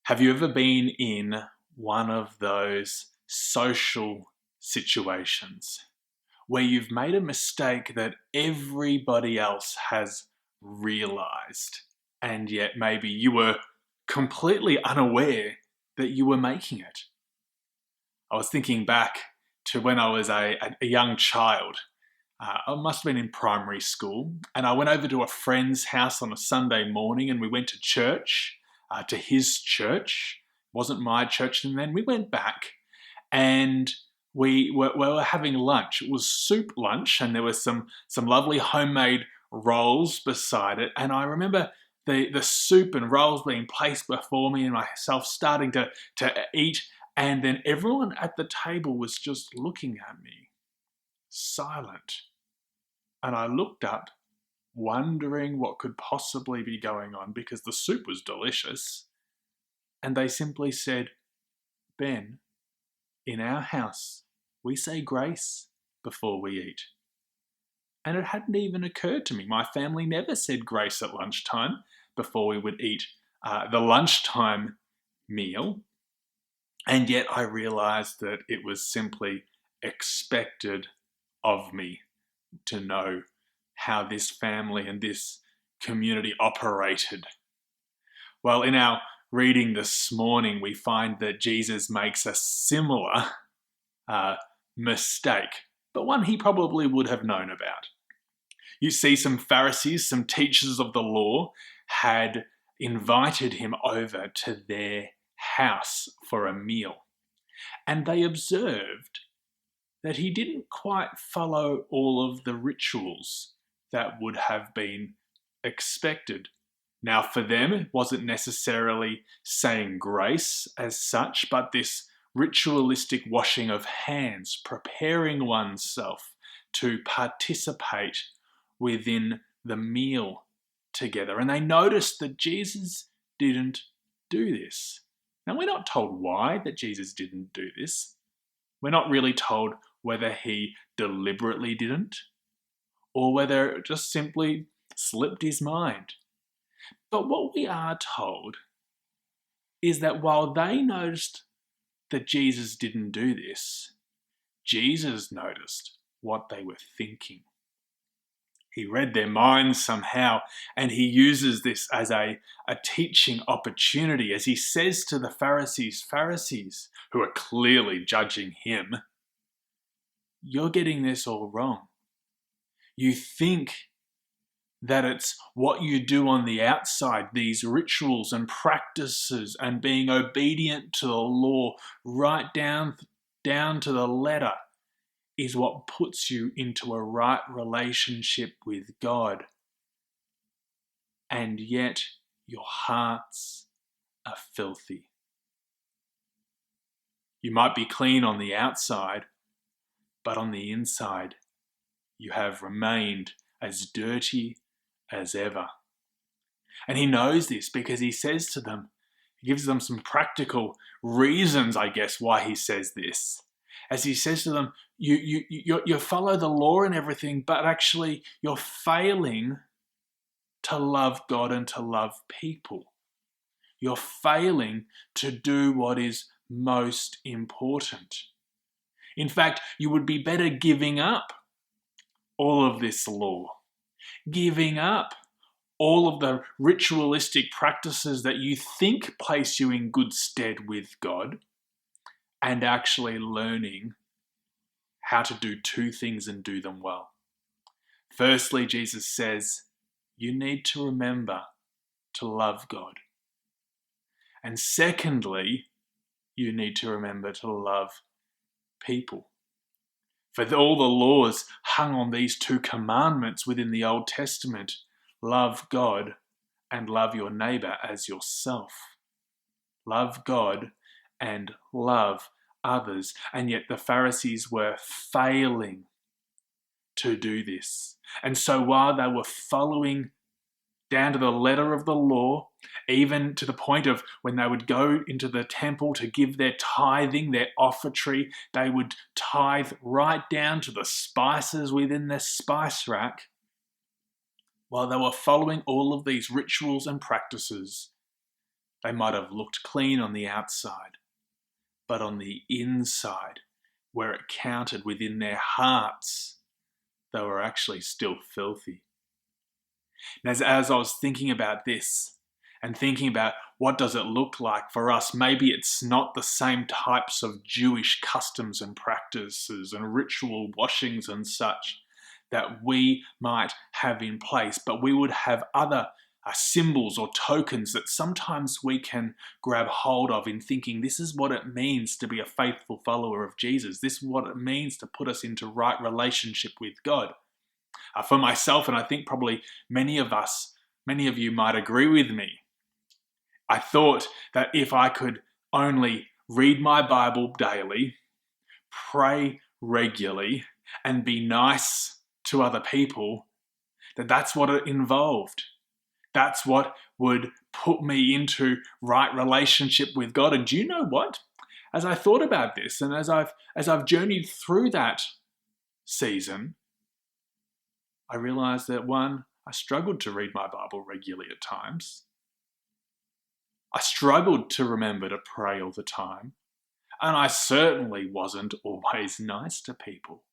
Have you ever been in one of those social situations where you've made a mistake that everybody else has realized, and yet maybe you were completely unaware that you were making it? I was thinking back to when I was a young child. I must have been in primary school, and I went over to a friend's house on a Sunday morning, and we went to church, to his church. It wasn't my church, and then we went back, and we were having lunch. It was soup lunch, and there was some lovely homemade rolls beside it. And I remember the soup and rolls being placed before me, and myself starting to eat, and then everyone at the table was just looking at me, silent. And I looked up, wondering what could possibly be going on because the soup was delicious. And they simply said, "Ben, in our house, we say grace before we eat." And it hadn't even occurred to me. My family never said grace at lunchtime before we would eat the lunchtime meal. And yet I realized that it was simply expected of me to know how this family and this community operated. Well, in our reading this morning, we find that Jesus makes a similar mistake, but one he probably would have known about. You see, some Pharisees, some teachers of the law, had invited him over to their house for a meal, and they observed that he didn't quite follow all of the rituals that would have been expected. Now, for them, it wasn't necessarily saying grace as such, but this ritualistic washing of hands, preparing oneself to participate within the meal together. And they noticed that Jesus didn't do this. Now, we're not told why that Jesus didn't do this. We're not really told whether he deliberately didn't or whether it just simply slipped his mind. But what we are told is that while they noticed that Jesus didn't do this, Jesus noticed what they were thinking. He read their minds somehow, and he uses this as a teaching opportunity as he says to the Pharisees, who are clearly judging him, "You're getting this all wrong. You think that it's what you do on the outside, these rituals and practices and being obedient to the law right down to the letter is what puts you into a right relationship with God. And yet your hearts are filthy. You might be clean on the outside, but on the inside you have remained as dirty as ever." And he knows this because he says to them, he gives them some practical reasons, I guess, why he says this. As he says to them, you follow the law and everything, but actually you're failing to love God and to love people. You're failing to do what is most important. In fact, you would be better giving up all of this law, giving up all of the ritualistic practices that you think place you in good stead with God, and actually learning how to do two things and do them well. Firstly, Jesus says, you need to remember to love God. And secondly, you need to remember to love people. For all the laws hung on these two commandments within the Old Testament: love God and love your neighbor as yourself. Love God and love others. And yet the Pharisees were failing to do this. And so while they were following down to the letter of the law, even to the point of when they would go into the temple to give their tithing, their offertory, they would tithe right down to the spices within their spice rack. While they were following all of these rituals and practices, They might have looked clean on the outside, but on the inside, where it counted within their hearts, they were actually still filthy. And as I was thinking about this and thinking about what does it look like for us, maybe it's not the same types of Jewish customs and practices and ritual washings and such that we might have in place, but we would have other symbols or tokens that sometimes we can grab hold of in thinking this is what it means to be a faithful follower of Jesus. This is what it means to put us into right relationship with God. For myself, and I think probably many of you might agree with me, I thought that if I could only read my Bible daily, pray regularly, and be nice to other people, that's what it involved. That's what would put me into right relationship with God. And do you know what? As I thought about this, and as I've journeyed through that season, I realized that one, I struggled to read my Bible regularly at times. I struggled to remember to pray all the time. And I certainly wasn't always nice to people.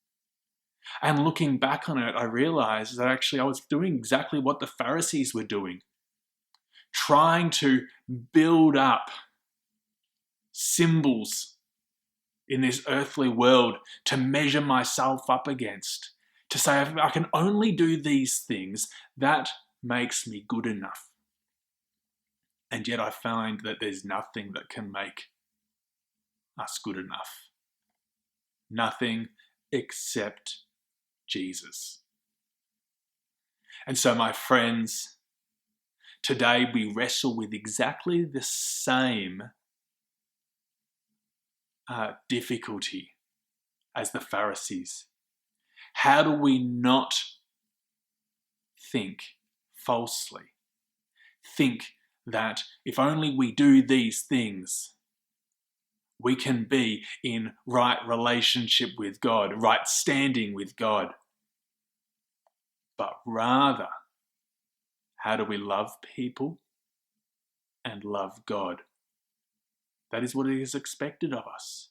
And looking back on it, I realized that actually I was doing exactly what the Pharisees were doing, trying to build up symbols in this earthly world to measure myself up against, to say if I can only do these things, that makes me good enough. And yet I find that there's nothing that can make us good enough. Nothing except Jesus. And so, my friends, today we wrestle with exactly the same difficulty as the Pharisees. How do we not think falsely? Think that if only we do these things, we can be in right relationship with God, right standing with God. But rather, how do we love people and love God? That is what is expected of us.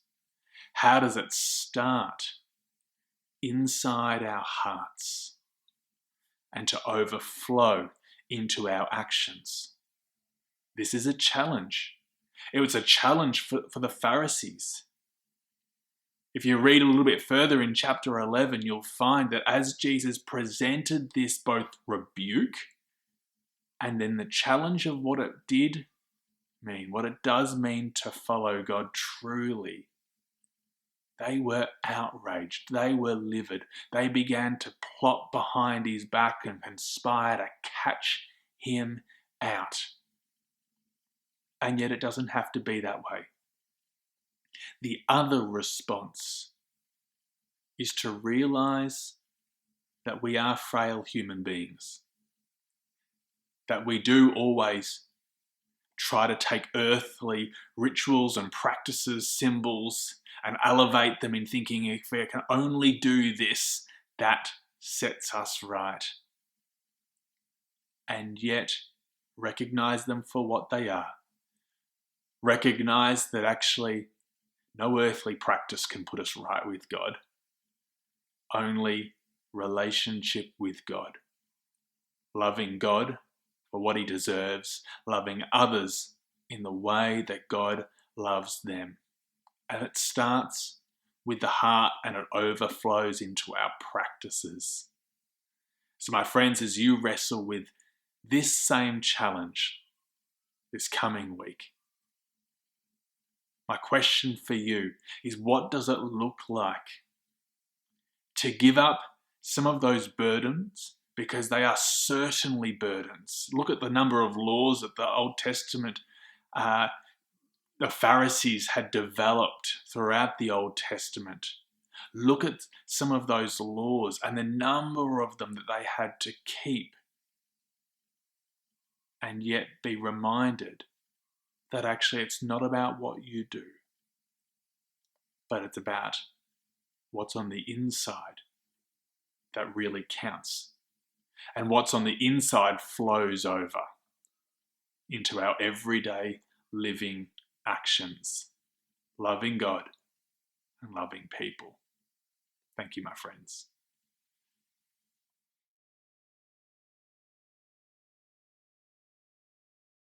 How does it start? Inside our hearts and to overflow into our actions. This is a challenge. It was a challenge for the Pharisees. If you read a little bit further in chapter 11, you'll find that as Jesus presented this both rebuke and then the challenge of what it did mean, what it does mean to follow God truly, they were outraged. They were livid. They began to plot behind his back and conspire to catch him out. And yet it doesn't have to be that way. The other response is to realize that we are frail human beings. That we do always try to take earthly rituals and practices, symbols, and elevate them in thinking if we can only do this, that sets us right. And yet, recognize them for what they are. Recognize that actually no earthly practice can put us right with God. Only relationship with God. Loving God for what he deserves, loving others in the way that God loves them. And it starts with the heart and it overflows into our practices. So my friends, as you wrestle with this same challenge this coming week, my question for you is, what does it look like to give up some of those burdens? Because they are certainly burdens. Look at the number of laws that the Old Testament, the Pharisees had developed throughout the Old Testament. Look at some of those laws and the number of them that they had to keep. And yet be reminded that actually it's not about what you do, but it's about what's on the inside that really counts. And what's on the inside flows over. into our everyday living actions, loving God and loving people. Thank you, my friends.